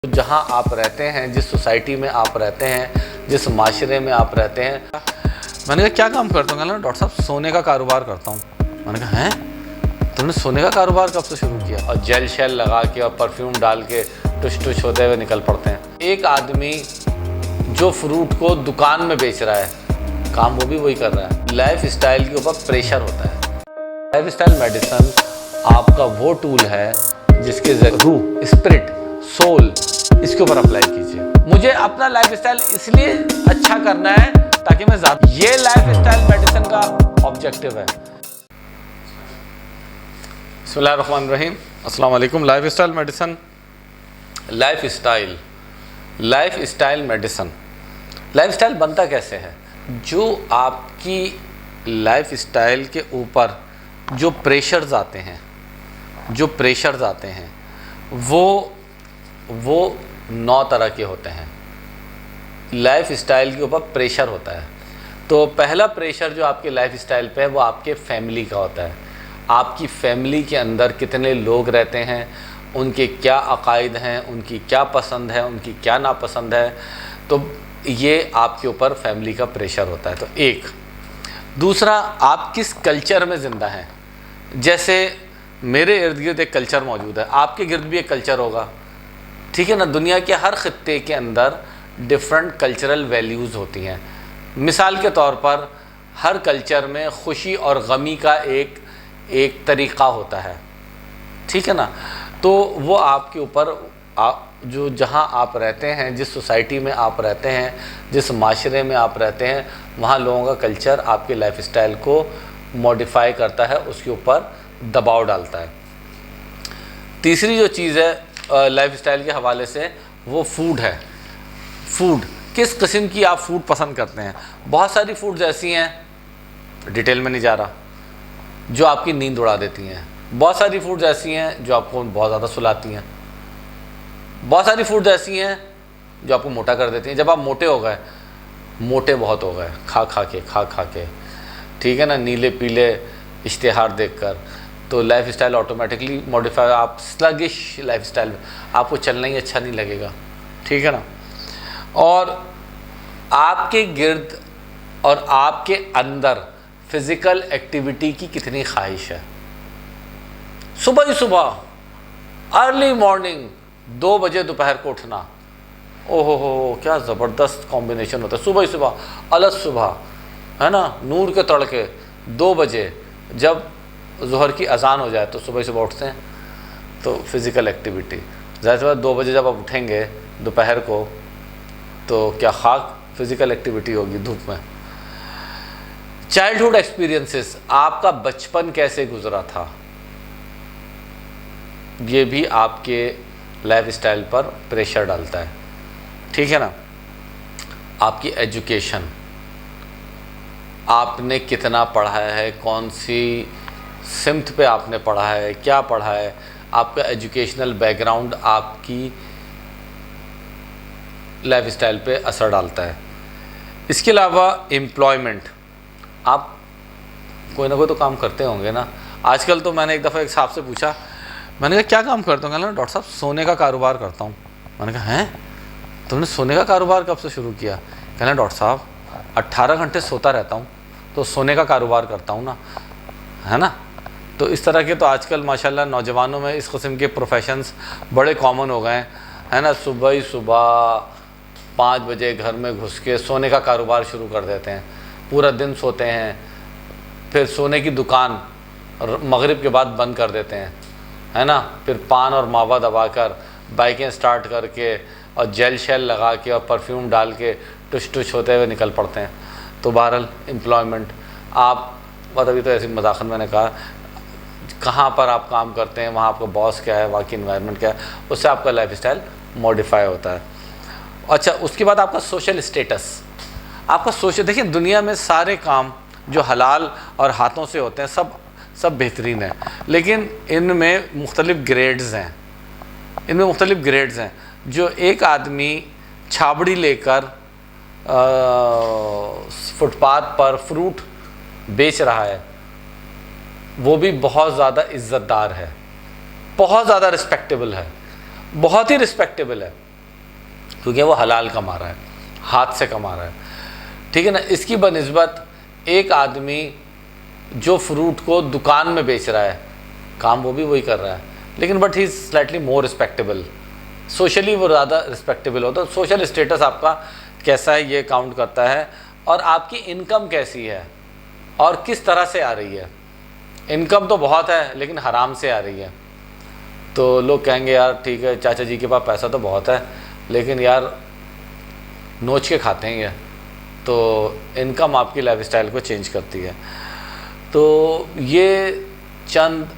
जहाँ आप रहते हैं, जिस सोसाइटी में आप रहते हैं, जिस माशरे में आप रहते हैं। मैंने कहा क्या काम करता हूँ? कहना डॉक्टर साहब सोने का कारोबार करता हूँ। मैंने कहा हैं, तुमने सोने का कारोबार कब से शुरू किया? और जेल शेल लगा के और परफ्यूम डाल के टुश टुश होते हुए निकल पड़ते हैं। एक आदमी जो फ्रूट को दुकान में बेच रहा है, काम वो भी वही कर रहा है। लाइफ स्टाइल के ऊपर प्रेशर होता है। लाइफ स्टाइल मेडिसिन आपका वो टूल है जिसके रूह, स्पिरिट, सोल, इसके ऊपर अप्लाई कीजिए। मुझे अपना लाइफस्टाइल इसलिए अच्छा करना है ताकि मैं ये लाइफस्टाइल मेडिसिन का ऑब्जेक्टिव है। बिस्मिल्लाहिर्रहमानिर्रहीम, अस्सलाम वालेकुम। Lifestyle medicine, lifestyle medicine. Lifestyle बनता कैसे है? जो आपकी लाइफस्टाइल के ऊपर जो प्रेशर्स आते हैं वो 9 तरह के होते हैं। लाइफ स्टाइल के ऊपर प्रेशर होता है। तो पहला प्रेशर जो आपके लाइफ स्टाइल पे है वो आपके फैमिली का होता है। आपकी फैमिली के अंदर कितने लोग रहते हैं, उनके क्या अकायद हैं, उनकी क्या पसंद है, उनकी क्या नापसंद है। तो ये आपके ऊपर फैमिली का प्रेशर होता है। तो एक। दूसरा, आप किस कल्चर में ज़िंदा हैं। जैसे मेरे इर्द गिर्द एक कल्चर मौजूद है, आपके गिर्द भी एक कल्चर होगा, ठीक है ना। दुनिया के हर खित्ते के अंदर डिफरेंट कल्चरल वैल्यूज़ होती हैं। मिसाल के तौर पर हर कल्चर में खुशी और गमी का एक तरीक़ा होता है, ठीक है ना। तो वो आपके ऊपर जो जहाँ आप रहते हैं, जिस सोसाइटी में आप रहते हैं, जिस माशरे में आप रहते हैं, वहाँ लोगों का कल्चर आपके लाइफस्टाइल को मॉडिफाई करता है, उसके ऊपर दबाव डालता है। तीसरी जो चीज़ है लाइफस्टाइल के हवाले से, वो फूड है। फूड, किस किस्म की आप फूड पसंद करते हैं। बहुत सारी फूड्स ऐसी हैं, डिटेल में नहीं जा रहा, जो आपकी नींद उड़ा देती हैं। बहुत सारी फूड्स ऐसी हैं जो आपको बहुत ज़्यादा सुलाती हैं। बहुत सारी फूड्स ऐसी हैं जो आपको मोटा कर देती हैं। जब आप मोटे बहुत हो गए खा खा के, ठीक है ना, नीले पीले इश्तिहार देखकर, तो लाइफ स्टाइल ऑटोमेटिकली मॉडिफाई। आप स्लगिश लाइफ स्टाइल में, आपको चलना ही अच्छा नहीं लगेगा, ठीक है ना। और आपके गिर्द और आपके अंदर फिज़िकल एक्टिविटी की कितनी ख्वाहिश है। सुबह ही सुबह अर्ली मॉर्निंग 2 बजे दोपहर को उठना, ओहो हो क्या ज़बरदस्त कॉम्बिनेशन होता है। सुबह ही सुबह, अलग सुबह, है ना, नूर के तड़के 2 बजे, जब ज़ोहर की अज़ान हो जाए तो सुबह सुबह उठते हैं। तो फ़िज़िकल एक्टिविटी, ज़ाहिर सी बात 2 बजे जब आप उठेंगे दोपहर को, तो क्या खाक फ़िज़िकल एक्टिविटी होगी धूप में। चाइल्डहुड एक्सपीरियंसेस, आपका बचपन कैसे गुजरा था, ये भी आपके लाइफ स्टाइल पर प्रेशर डालता है, ठीक है ना। आपकी एजुकेशन, आपने कितना पढ़ा है, कौन सी सिमत पे आपने पढ़ा है, क्या पढ़ा है, आपका एजुकेशनल बैकग्राउंड आपकी लाइफ स्टाइल पे असर डालता है। इसके अलावा एम्प्लॉयमेंट, आप कोई ना कोई तो काम करते होंगे ना। आजकल तो मैंने एक दफ़ा एक साहब से पूछा, मैंने कहा क्या काम करता हूँ? कहना डॉक्टर साहब सोने का कारोबार करता हूँ। मैंने कहा हैं, तुमने सोने का कारोबार कब से शुरू किया? कहना डॉक्टर साहब 18 घंटे सोता रहता हूँ, तो सोने का कारोबार करता हूँ ना, है ना। तो इस तरह के तो आजकल माशाल्लाह नौजवानों में इस किस्म के प्रोफेशंस बड़े कॉमन हो गए हैं, है ना। सुबह ही सुबह 5 बजे घर में घुस के सोने का कारोबार शुरू कर देते हैं, पूरा दिन सोते हैं, फिर सोने की दुकान मगरिब के बाद बंद कर देते हैं, है ना। फिर पान और मावा दबाकर बाइकें स्टार्ट करके और जेल शेल लगा के और परफ्यूम डाल के टुश टुश होते हुए निकल पड़ते हैं। तो बहरहाल एम्प्लॉयमेंट, आप अभी तो ऐसी मजाकन मैंने कहा, कहाँ पर आप काम करते हैं, वहाँ आपका बॉस क्या है, वहाँ की इन्वायरमेंट क्या है, उससे आपका लाइफ स्टाइल मॉडिफाई होता है। अच्छा, उसके बाद आपका सोशल स्टेटस, आपका सोशल, देखिए दुनिया में सारे काम जो हलाल और हाथों से होते हैं सब बेहतरीन है, लेकिन इनमें मुख्तलिफ़ ग्रेड्स हैं। जो एक आदमी छाबड़ी लेकर फुटपाथ पर फ्रूट बेच रहा है, वो भी बहुत ज़्यादा इज़्ज़तदार है, बहुत ज़्यादा रिस्पेक्टेबल है, बहुत ही रिस्पेक्टेबल है। क्योंकि वो हलाल कमा रहा है, हाथ से कमा रहा है, ठीक है ना। इसकी बनिस्बत एक आदमी जो फ्रूट को दुकान में बेच रहा है, काम वो भी वही कर रहा है, लेकिन but he is slightly more respectable, socially वो ज़्यादा रिस्पेक्टेबल होता है। सोशल स्टेटस आपका कैसा है ये काउंट करता है, और आपकी इनकम कैसी है और किस तरह से आ रही है। इनकम तो बहुत है लेकिन हराम से आ रही है, तो लोग कहेंगे यार ठीक है चाचा जी के पास पैसा तो बहुत है लेकिन यार नोच के खाते हैं ये। तो इनकम आपकी लाइफस्टाइल को चेंज करती है। तो ये चंद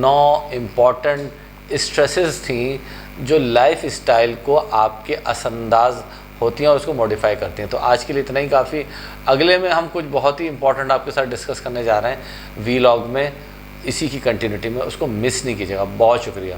9 इम्पॉर्टेंट स्ट्रेसेस थी जो लाइफ स्टाइल को आपके असरअंदाज होती हैं और उसको मॉडिफाई करती हैं। तो आज के लिए इतना ही काफ़ी। अगले में हम कुछ बहुत ही इंपॉर्टेंट आपके साथ डिस्कस करने जा रहे हैं वीलॉग में, इसी की कंटिन्यूटी में, उसको मिस नहीं कीजिएगा। बहुत शुक्रिया।